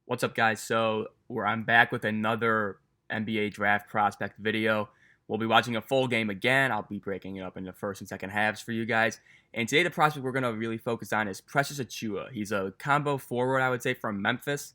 What's up, guys? I'm back with another NBA draft prospect video. We'll be watching a full game again. I'll be breaking it up into first and second halves for you guys. And today, the prospect we're going to really focus on is Precious Achiuwa. He's a combo forward, I would say, from Memphis.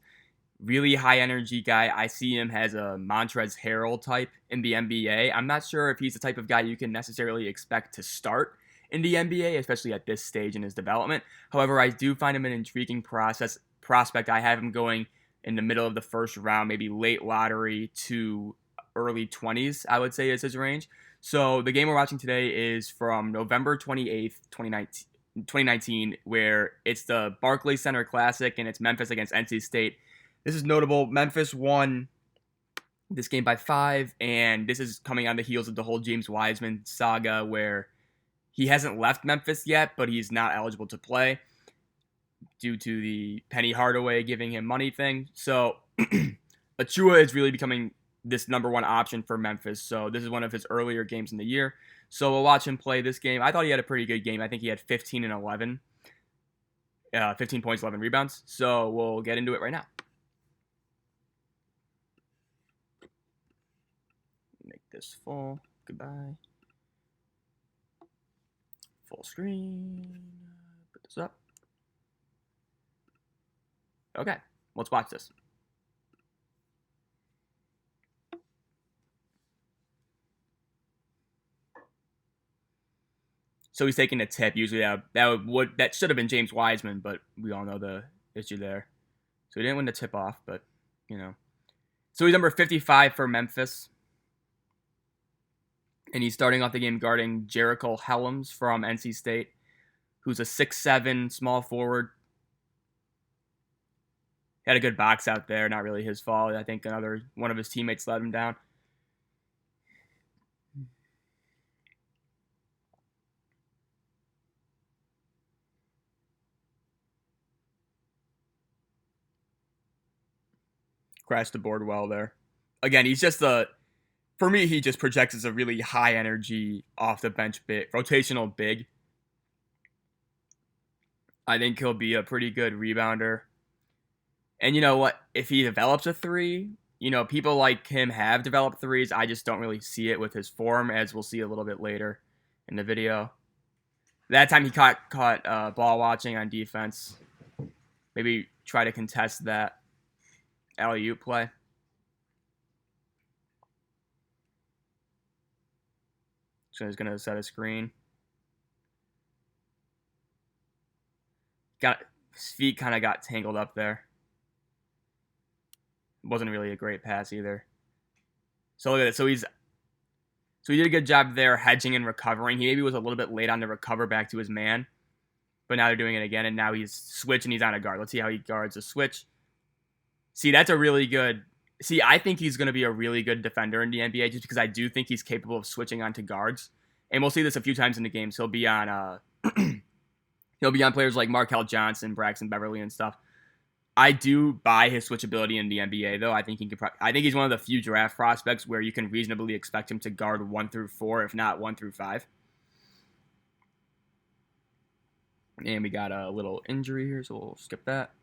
Really high energy guy. I see him as a Montrezl Harrell type in the NBA. I'm not sure if he's the type of guy you can necessarily expect to start in the NBA, especially at this stage in his development. However, I do find him an intriguing prospect. I have him going in the middle of the first round, maybe late lottery to early 20s, I would say is his range. So the game we're watching today is from November 28th, 2019, where it's the Barclay Center Classic and it's Memphis against NC State. This is notable. Memphis won this game by 5, and this is coming on the heels of the whole James Wiseman saga where he hasn't left Memphis yet, but he's not eligible to play due to the Penny Hardaway giving him money thing. So Achiuwa is really becoming this number one option for Memphis. So this is one of his earlier games in the year. So we'll watch him play this game. I thought he had a pretty good game. I think he had 15 and 11, 15 points, 11 rebounds. So we'll get into it right now. Make this full. Goodbye. Full screen. Put this up. Okay, let's watch this. So he's taking a tip. Usually that should have been James Wiseman, but we all know the issue there. So he didn't win the tip off, but you know. So he's number 55 for Memphis. And he's starting off the game guarding Jericho Helms from NC State, who's a 6'7" small forward. Had a good box out there, not really his fault. I think one of his teammates let him down. Crashed the board well there. Again, for me, he just projects as a really high energy, off the bench rotational big. I think he'll be a pretty good rebounder. And you know what? If he develops a three, people like him have developed threes. I just don't really see it with his form, as we'll see a little bit later in the video. That time he caught ball watching on defense. Maybe try to contest that alley-oop play. So he's going to set a screen. His feet kind of got tangled up there. Wasn't really a great pass either. So look at it. So he did a good job there hedging and recovering. He maybe was a little bit late on to recover back to his man. But now they're doing it again, and now he's switching. He's on a guard. Let's see how he guards a switch. See, that's a really good... See, I think he's going to be a really good defender in the NBA just because I do think he's capable of switching onto guards. And we'll see this a few times in the games. He'll be on he'll be on players like Markel Johnson, Braxton Beverly, and stuff. I do buy his switchability in the NBA, though. I think he's one of the few draft prospects where you can reasonably expect him to guard 1 through 4, if not 1 through 5. And we got a little injury here, so we'll skip that.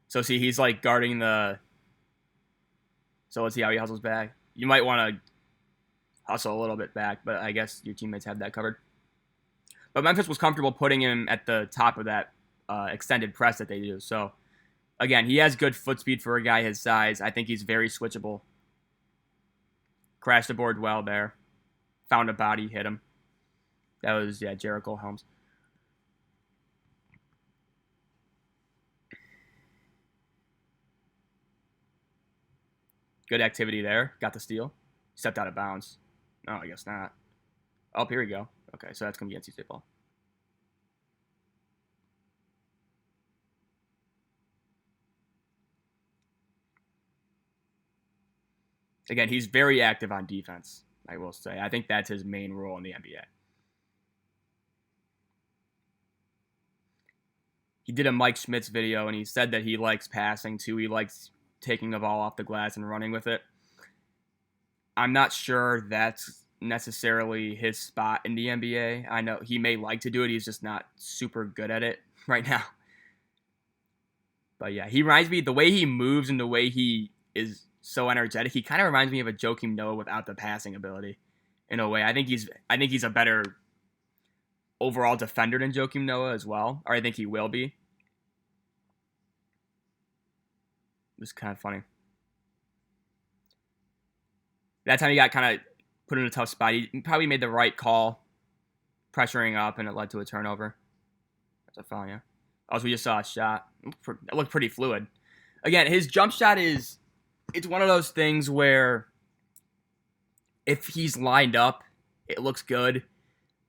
So see, he's like guarding the... So let's see how he hustles back. You might want to hustle a little bit back, but I guess your teammates have that covered. But Memphis was comfortable putting him at the top of that extended press that they do. So, again, he has good foot speed for a guy his size. I think he's very switchable. Crashed the board well there. Found a body, hit him. That was, Jericho Helms. Good activity there. Got the steal. Stepped out of bounds. No, I guess not. Oh, here we go. Okay, so that's going to be NC State ball. Again, he's very active on defense, I will say. I think that's his main role in the NBA. He did a Mike Schmitz video, and he said that he likes passing, too. He likes taking the ball off the glass and running with it. I'm not sure that's necessarily his spot in the NBA. I know he may like to do it. He's just not super good at it right now. But yeah, he reminds me, the way he moves and the way he is so energetic, he kind of reminds me of a Joakim Noah without the passing ability in a way. I think he's a better overall defender than Joakim Noah as well, or I think he will be. It's kind of funny. That time he got kind of put in a tough spot. He probably made the right call, pressuring up, and it led to a turnover. That's a foul, yeah. Also, we just saw a shot. It looked pretty fluid. Again, his jump shot it's one of those things where if he's lined up, it looks good,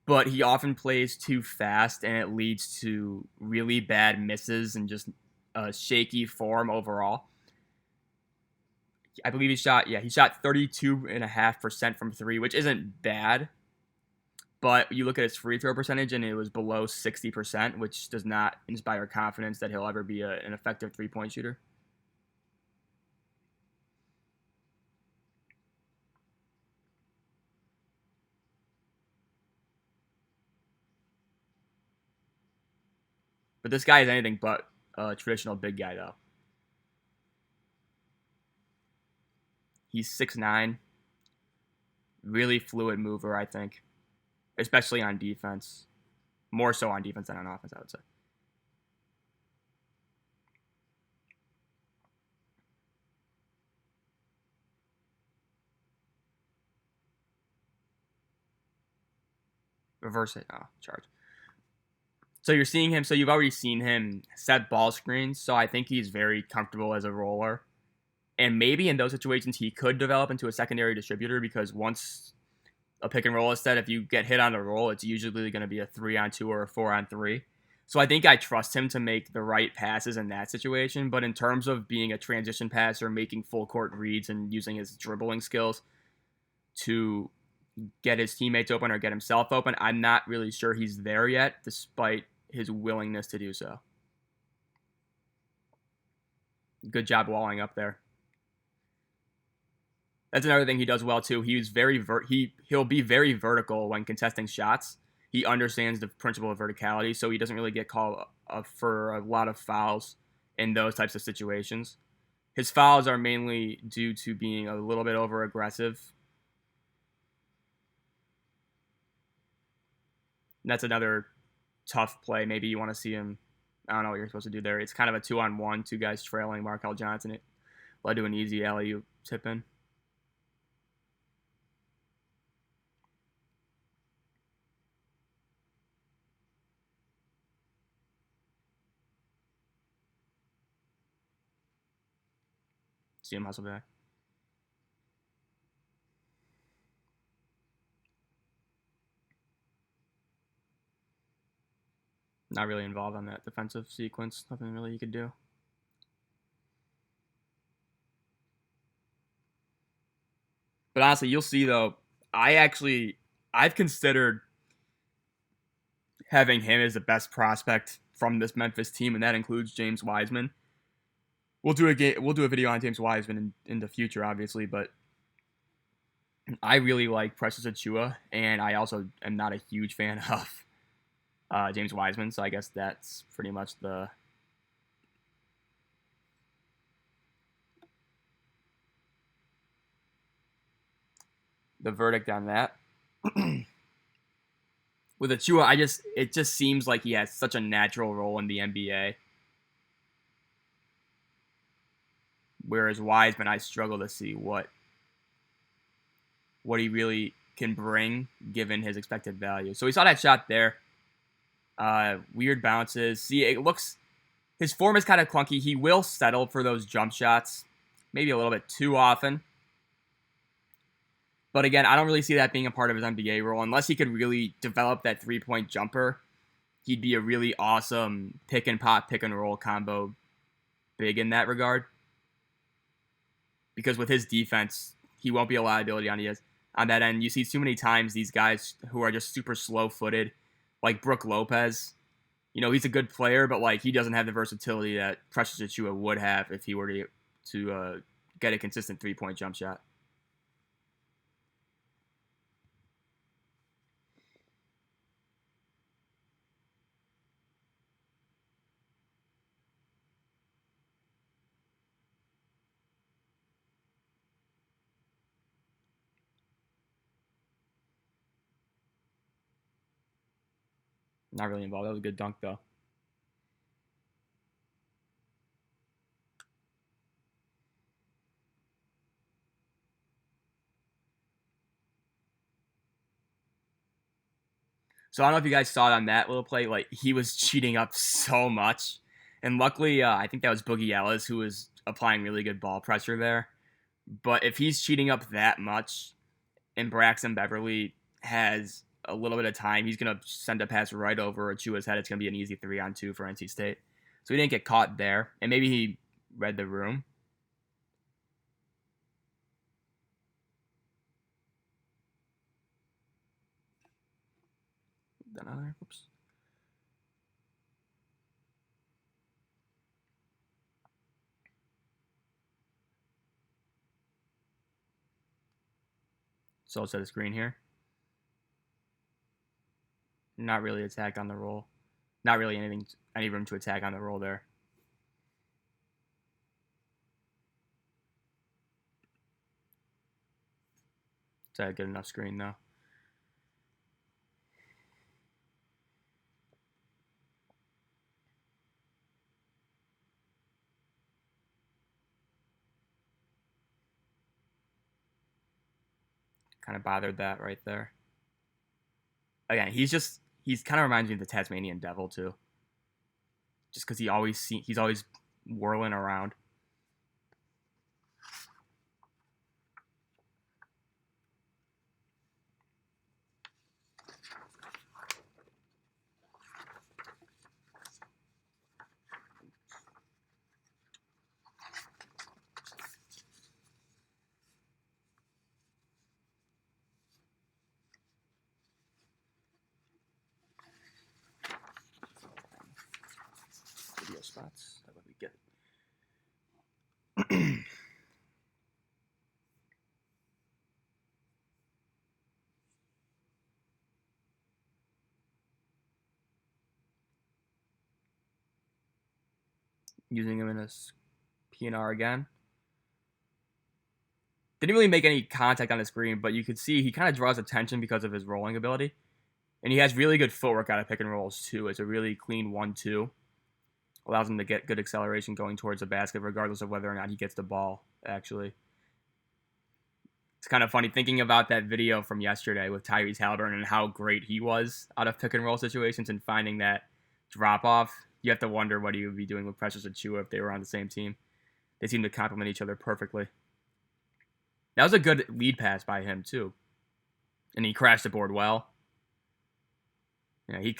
but he often plays too fast, and it leads to really bad misses and just a shaky form overall. I believe he shot 32.5% from three, which isn't bad. But you look at his free throw percentage, and it was below 60%, which does not inspire confidence that he'll ever be an effective three-point shooter. But this guy is anything but a traditional big guy, though. He's 6'9", really fluid mover, I think, especially on defense. More so on defense than on offense, I would say. Reverse it. Oh, charge. So you're seeing him. So you've already seen him set ball screens. So I think he's very comfortable as a roller. And maybe in those situations, he could develop into a secondary distributor because once a pick and roll is set, if you get hit on a roll, it's usually going to be a 3-on-2 or a 4-on-3. So I think I trust him to make the right passes in that situation. But in terms of being a transition passer, making full court reads, and using his dribbling skills to get his teammates open or get himself open, I'm not really sure he's there yet, despite his willingness to do so. Good job walling up there. That's another thing he does well too. He'll be very vertical when contesting shots. He understands the principle of verticality, so he doesn't really get called for a lot of fouls in those types of situations. His fouls are mainly due to being a little bit over aggressive. That's another tough play. Maybe you want to see him. I don't know what you're supposed to do there. It's kind of a 2-on-1, two guys trailing Markel Johnson. It led to an easy alley-oop tip in. See him hustle back. Not really involved on that defensive sequence. Nothing really you could do. But honestly, you'll see though, I've considered having him as the best prospect from this Memphis team, and that includes James Wiseman. We'll do a video on James Wiseman in the future, obviously, but I really like Precious Achiuwa, and I also am not a huge fan of James Wiseman, so I guess that's pretty much the verdict on that. With Achiuwa, it just seems like he has such a natural role in the NBA. Whereas Wiseman, I struggle to see what he really can bring given his expected value. So we saw that shot there. Weird bounces. See, his form is kind of clunky. He will settle for those jump shots, maybe a little bit too often. But again, I don't really see that being a part of his NBA role. Unless he could really develop that three-point jumper, he'd be a really awesome pick and pop, pick and roll combo big in that regard. Because with his defense, he won't be a liability on that end. You see too many times these guys who are just super slow-footed, like Brook Lopez. You know, he's a good player, but like he doesn't have the versatility that Precious Achiuwa would have if he were to get a consistent three-point jump shot. Not really involved. That was a good dunk, though. So I don't know if you guys saw it on that little play. Like, he was cheating up so much. And luckily, I think that was Boogie Ellis who was applying really good ball pressure there. But if he's cheating up that much and Braxton Beverly has a little bit of time, he's going to send a pass right over Achiuwa's head. It's going to be an easy 3-on-2 for NC State. So he didn't get caught there. And maybe he read the room. Oops. So set a screen here. Not really attack on the roll. Not really any room to attack on the roll there. Is that a good enough screen though? Kind of bothered that right there. Again, he's kind of reminds me of the Tasmanian Devil too. Just because he's always whirling around. Video spots. That way we get it. Using him in a PNR again. Didn't really make any contact on the screen, but you could see he kind of draws attention because of his rolling ability. And he has really good footwork out of pick and rolls, too. It's a really clean 1-2. Allows him to get good acceleration going towards the basket, regardless of whether or not he gets the ball, actually. It's kind of funny thinking about that video from yesterday with Tyrese Halliburton and how great he was out of pick and roll situations and finding that drop off. You have to wonder what he would be doing with Precious Achiuwa if they were on the same team. They seem to complement each other perfectly. That was a good lead pass by him, too. And he crashed the board well. Yeah, he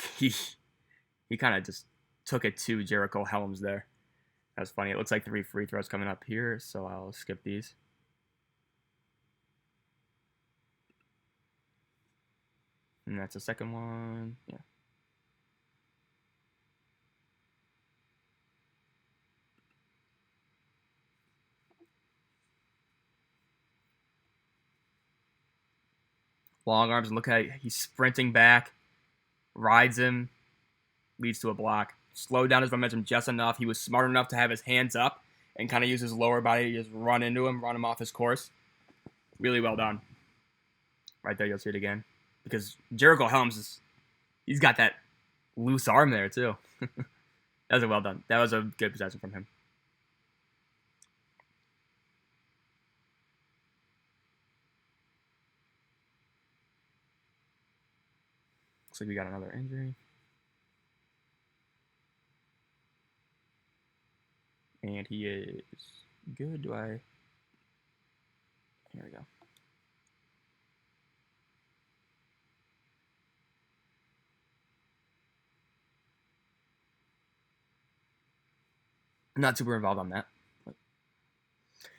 kind of just took it to Jericho Helms there. That was funny. It looks like 3 free throws coming up here, so I'll skip these. And that's the second one. Yeah. Long arms, and look at he's sprinting back, rides him, leads to a block. Slowed down his momentum just enough. He was smart enough to have his hands up and kind of use his lower body to just run into him, run him off his course. Really well done. Right there, you'll see it again. Because Jericho Helms, he's got that loose arm there, too. That was a well done. That was a good possession from him. Looks like we got another injury. And he is good. Here we go. I'm not super involved on that.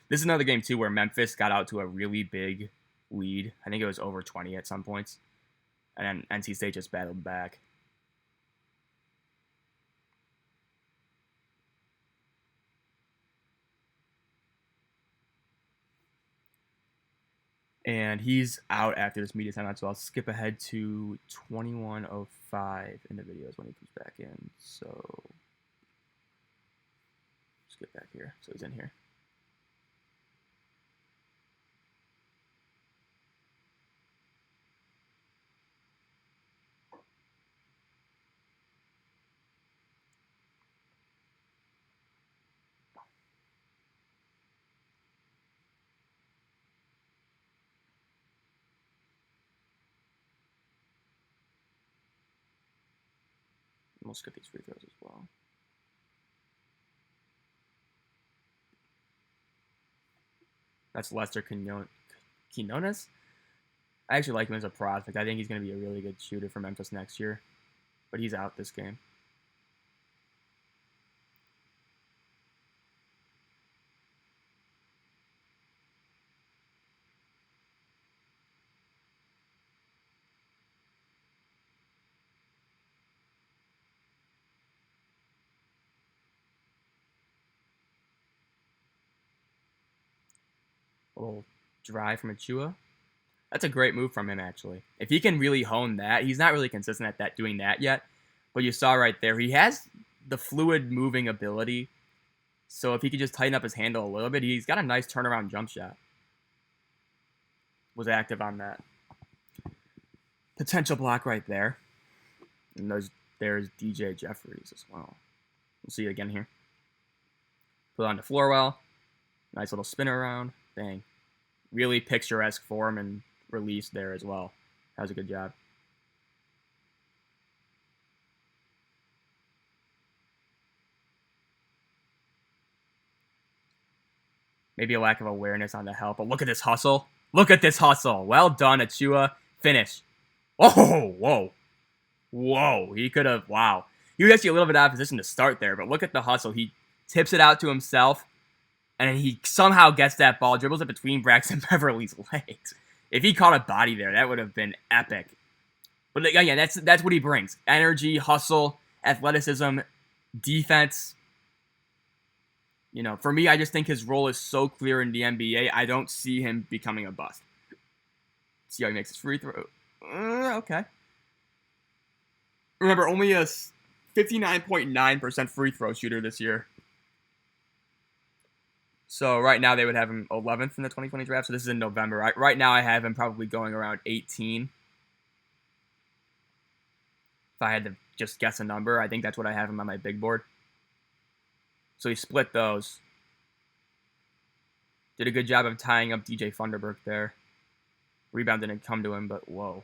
This is another game, too, where Memphis got out to a really big lead. I think it was over 20 at some points. And then NC State just battled back. And he's out after this media timeout, so I'll skip ahead to 21:05 in the videos when he comes back in. So let's get back here. So he's in here. We'll skip these free throws as well. That's Lester Quinones. I actually like him as a prospect. I think he's going to be a really good shooter for Memphis next year. But he's out this game. A little drive from Achiuwa. That's a great move from him, actually. If he can really hone that, he's not really consistent at that doing that yet. But you saw right there, he has the fluid moving ability. So if he could just tighten up his handle a little bit, he's got a nice turnaround jump shot. Was active on that. Potential block right there. And there's DJ Jeffries as well. We'll see it again here. Put it on the floor well. Nice little spin around. Bang. Really picturesque form and release there as well. That was a good job. Maybe a lack of awareness on the help, but look at this hustle. Look at this hustle. Well done, Achiuwa. Finish. Oh, whoa. Whoa. He could have, wow. He was actually a little bit out of position to start there, but look at the hustle. He tips it out to himself, and he somehow gets that ball, dribbles it between Braxton Beverly's legs. If he caught a body there, that would have been epic. But yeah, that's what he brings. Energy, hustle, athleticism, defense. You know, for me, I just think his role is so clear in the NBA, I don't see him becoming a bust. See how he makes his free throw. Okay. Remember, only a 59.9% free throw shooter this year. So right now they would have him 11th in the 2020 draft. So this is in November. Right now I have him probably going around 18. If I had to just guess a number, I think that's what I have him on my big board. So he split those. Did a good job of tying up DJ Funderburk there. Rebound didn't come to him, but whoa.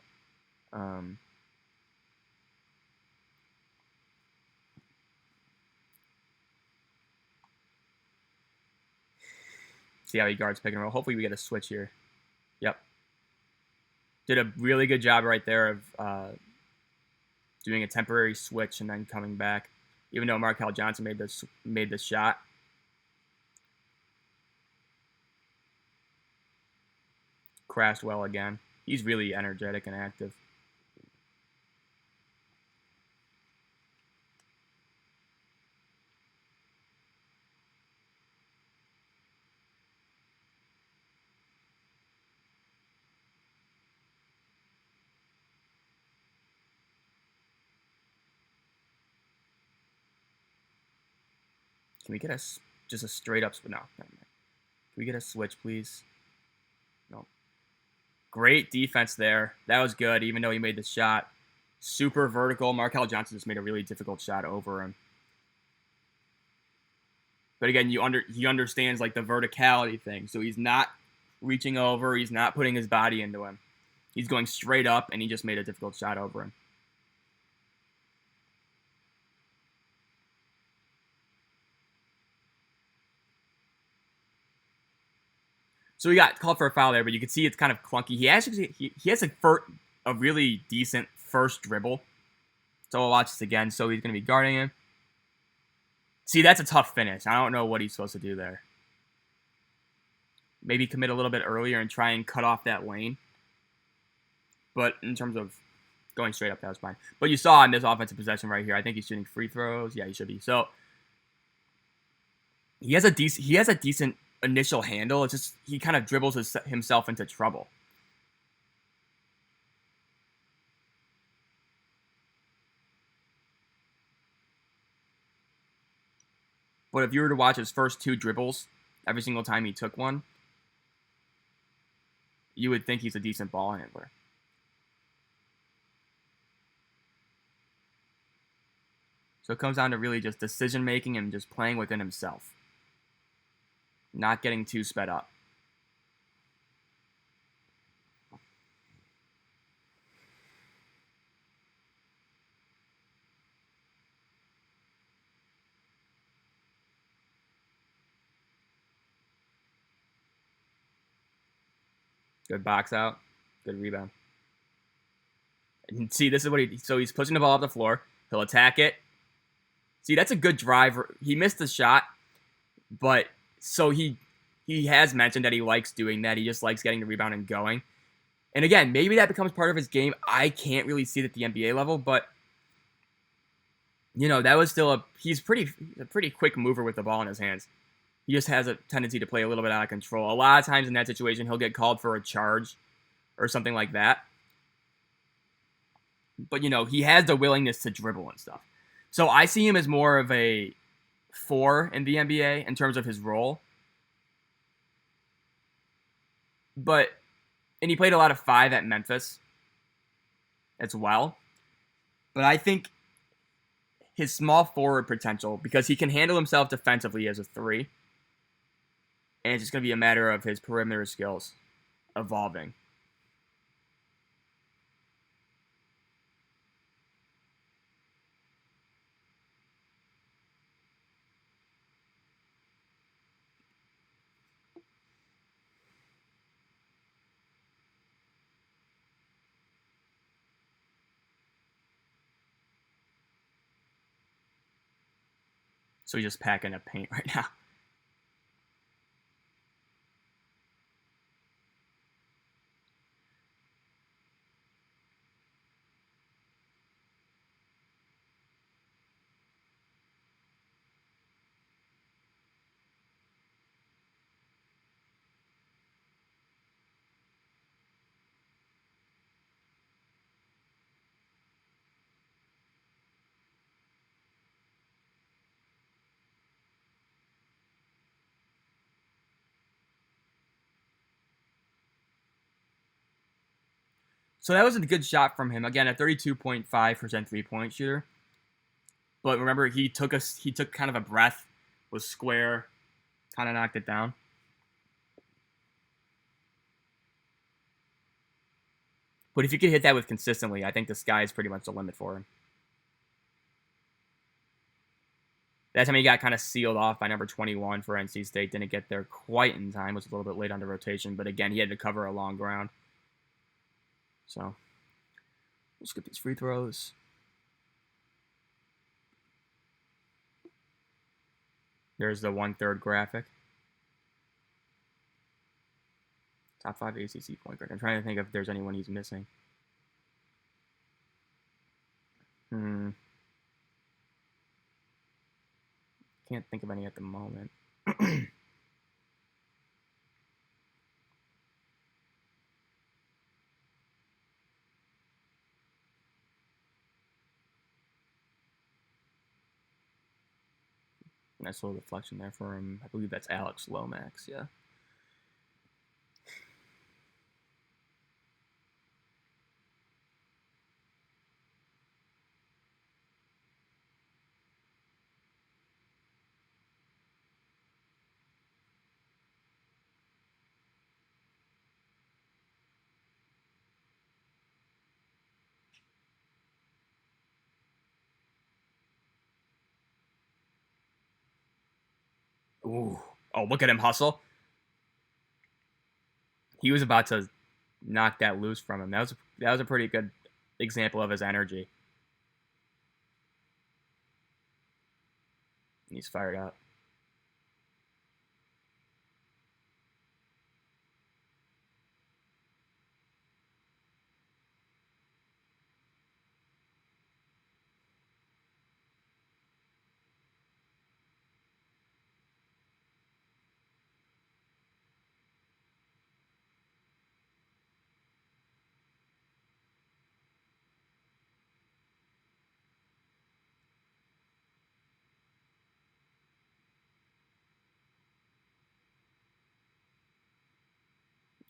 See how he guards pick and roll. Hopefully we get a switch here. Yep. Did a really good job right there of doing a temporary switch and then coming back. Even though Markel Johnson made this shot. Crashed well again. He's really energetic and active. Can we get just a straight up? No, never mind. Can we get a switch, please? No. Great defense there. That was good, even though he made the shot. Super vertical. Markel Johnson just made a really difficult shot over him. But again, he understands like the verticality thing. So he's not reaching over. He's not putting his body into him. He's going straight up, and he just made a difficult shot over him. So he got called for a foul there, but you can see it's kind of clunky. He has a really decent first dribble. So we'll watch this again. So he's going to be guarding him. See, that's a tough finish. I don't know what he's supposed to do there. Maybe commit a little bit earlier and try and cut off that lane. But in terms of going straight up, that was fine. But you saw in this offensive possession right here, I think he's shooting free throws. Yeah, he should be. So he has a decent initial handle. It's just he kind of dribbles himself into trouble. But if you were to watch his first two dribbles, every single time he took one, you would think he's a decent ball handler. So it comes down to really just decision making and just playing within himself. Not getting too sped up. Good box out. Good rebound. And see, this is what so he's pushing the ball off the floor. He'll attack it. See, that's a good driver. He missed the shot, but so he has mentioned that he likes doing that. He just likes getting the rebound and going. And again, maybe that becomes part of his game. I can't really see it at the NBA level, but that was still he's a pretty quick mover with the ball in his hands. He just has a tendency to play a little bit out of control. A lot of times in that situation, he'll get called for a charge or something like that. But, he has the willingness to dribble and stuff. So I see him as more of a 4 in the NBA in terms of his role. And he played a lot of 5 at Memphis as well. But I think his small forward potential, because he can handle himself defensively as a 3, and it's just going to be a matter of his perimeter skills evolving. So he's just packing a paint right now. So that was a good shot from him. Again, a 32.5% 3-point shooter. But remember, he took kind of a breath, was square, kind of knocked it down. But if you could hit that with consistently, I think the sky is pretty much the limit for him. That time he got kind of sealed off by number 21 for NC State. Didn't get there quite in time. Was a little bit late on the rotation. But again, he had to cover a long ground. So, we'll skip these free throws. There's the 1/3 graphic. Top 5 ACC point guard. I'm trying to think if there's anyone he's missing. Can't think of any at the moment. Nice little deflection there for him. I believe that's Alex Lomax, yeah. Ooh. Oh, look at him hustle. He was about to knock that loose from him. That was a pretty good example of his energy. He's fired up.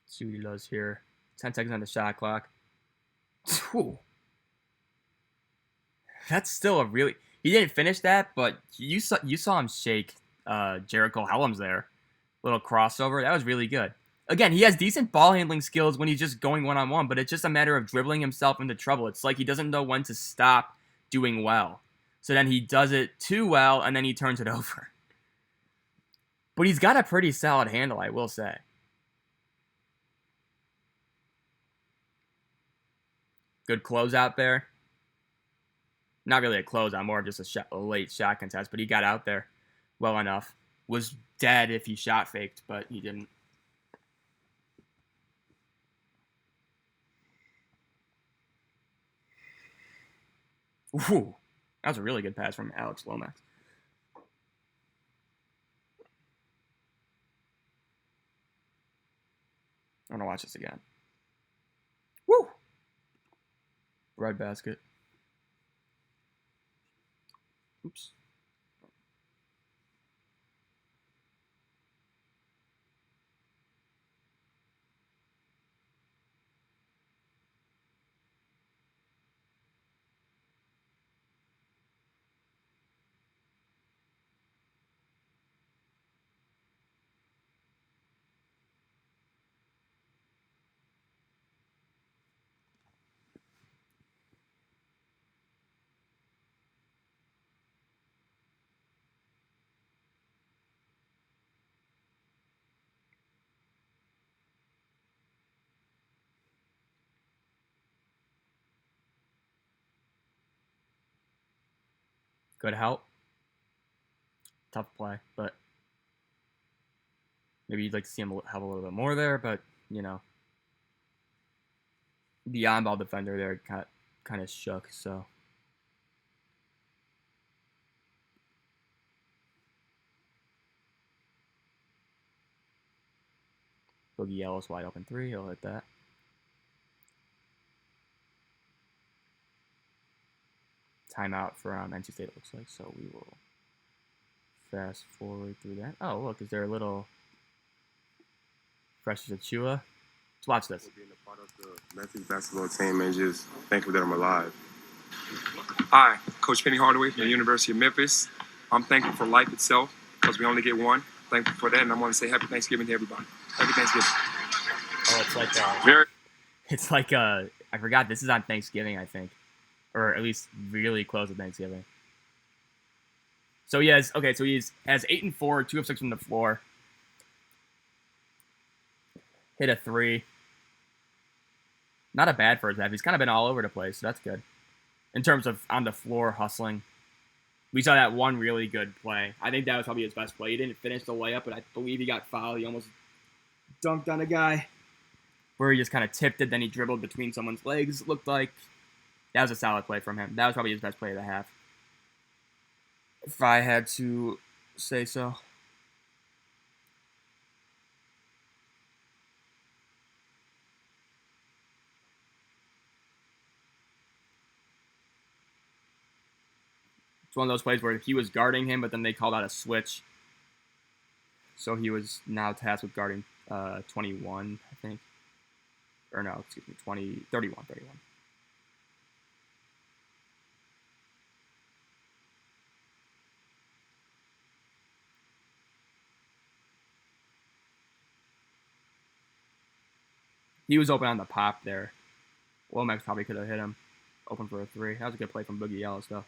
Let's see what he does here. 10 seconds on the shot clock. Whew. That's still a really... He didn't finish that, but you saw him shake Jericho Helms there. Little crossover. That was really good. Again, he has decent ball handling skills when he's just going one-on-one, but it's just a matter of dribbling himself into trouble. It's like he doesn't know when to stop doing well. So then he does it too well, and then he turns it over. But he's got a pretty solid handle, I will say. Good closeout there. Not really a closeout, more of just a late shot contest, but he got out there well enough. Was dead if he shot faked, but he didn't. Ooh, that was a really good pass from Alex Lomax. I'm gonna watch this again. Woo! Red basket. Oops. Good help. Tough play, but maybe you'd like to see him have a little bit more there, but, you know, the on-ball defender there kind of shook, so. Boogie Yellow's wide open three. He'll hit that. Timeout from NC State, it looks like, so we will fast forward through that. Oh, look, is there a little Precious Achiuwa? Let's watch this. Being a part of the Memphis basketball team and just thankful that I'm alive. Hi, Coach Penny Hardaway from the University of Memphis. I'm thankful for life itself because we only get one. Thankful for that, and I want to say Happy Thanksgiving to everybody. Happy Thanksgiving. Oh, it's like it's like I forgot this is on Thanksgiving, I think, or at least really close to Thanksgiving. So he has 8 and 4, 2 of 6 from the floor. Hit a 3. Not a bad first half. He's kind of been all over the place, so that's good. In terms of on the floor hustling, we saw that one really good play. I think that was probably his best play. He didn't finish the layup, but I believe he got fouled. He almost dunked on a guy where he just kind of tipped it, then he dribbled between someone's legs. It looked like that was a solid play from him. That was probably his best play of the half, if I had to say so. It's one of those plays where he was guarding him, but then they called out a switch. So he was now tasked with guarding 21, I think. Or no, excuse me, 31. He was open on the pop there. Womack probably could have hit him. Open for a 3. That was a good play from Boogie Yellows, though.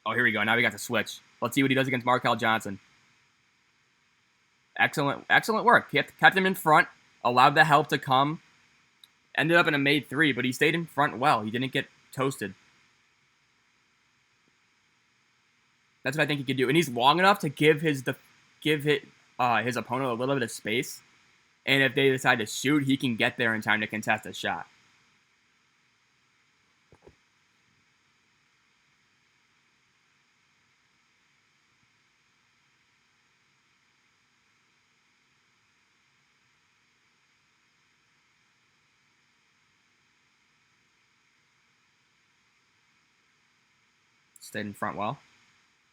Oh, here we go. Now we got the switch. Let's see what he does against Markel Johnson. Excellent work. Kept him in front, allowed the help to come. Ended up in a made 3, but he stayed in front well. He didn't get toasted. That's what I think he could do. And he's long enough to give his opponent a little bit of space. And if they decide to shoot, he can get there in time to contest a shot. Stayed in front well.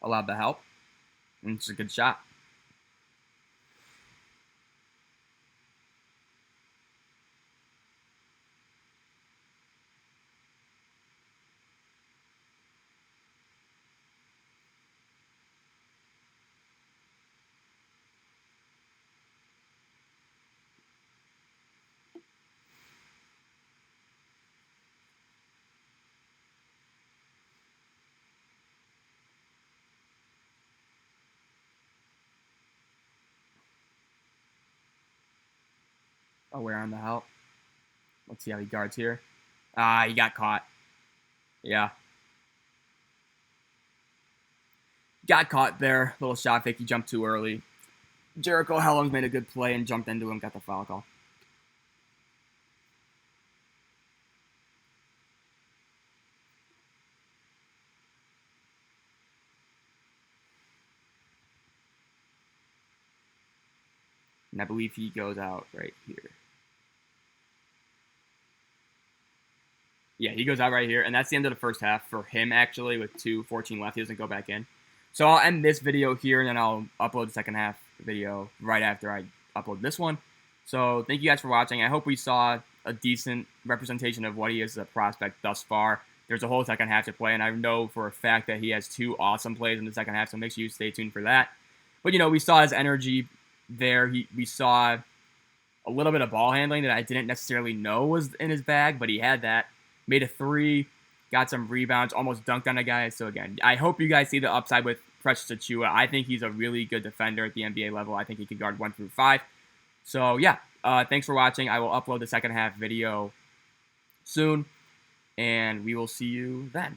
Allowed the help. And it's a good shot. aware on the help. Let's see how he guards here. He got caught. Yeah. Got caught there. Little shot fake. He jumped too early. Jericho Hellings made a good play and jumped into him. Got the foul call. And I believe he goes out right here. Yeah, he goes out right here. And that's the end of the first half for him, actually, with 2:14 left. He doesn't go back in. So I'll end this video here, and then I'll upload the second half video right after I upload this one. So thank you guys for watching. I hope we saw a decent representation of what he is as a prospect thus far. There's a whole second half to play, and I know for a fact that he has 2 awesome plays in the second half, so make sure you stay tuned for that. But, you know, we saw his energy there. We saw a little bit of ball handling that I didn't necessarily know was in his bag, but he had that. Made a 3, got some rebounds, almost dunked on a guy. So, again, I hope you guys see the upside with Precious Achiuwa. I think he's a really good defender at the NBA level. I think he can guard 1 through 5. So, yeah, thanks for watching. I will upload the second half video soon, and we will see you then.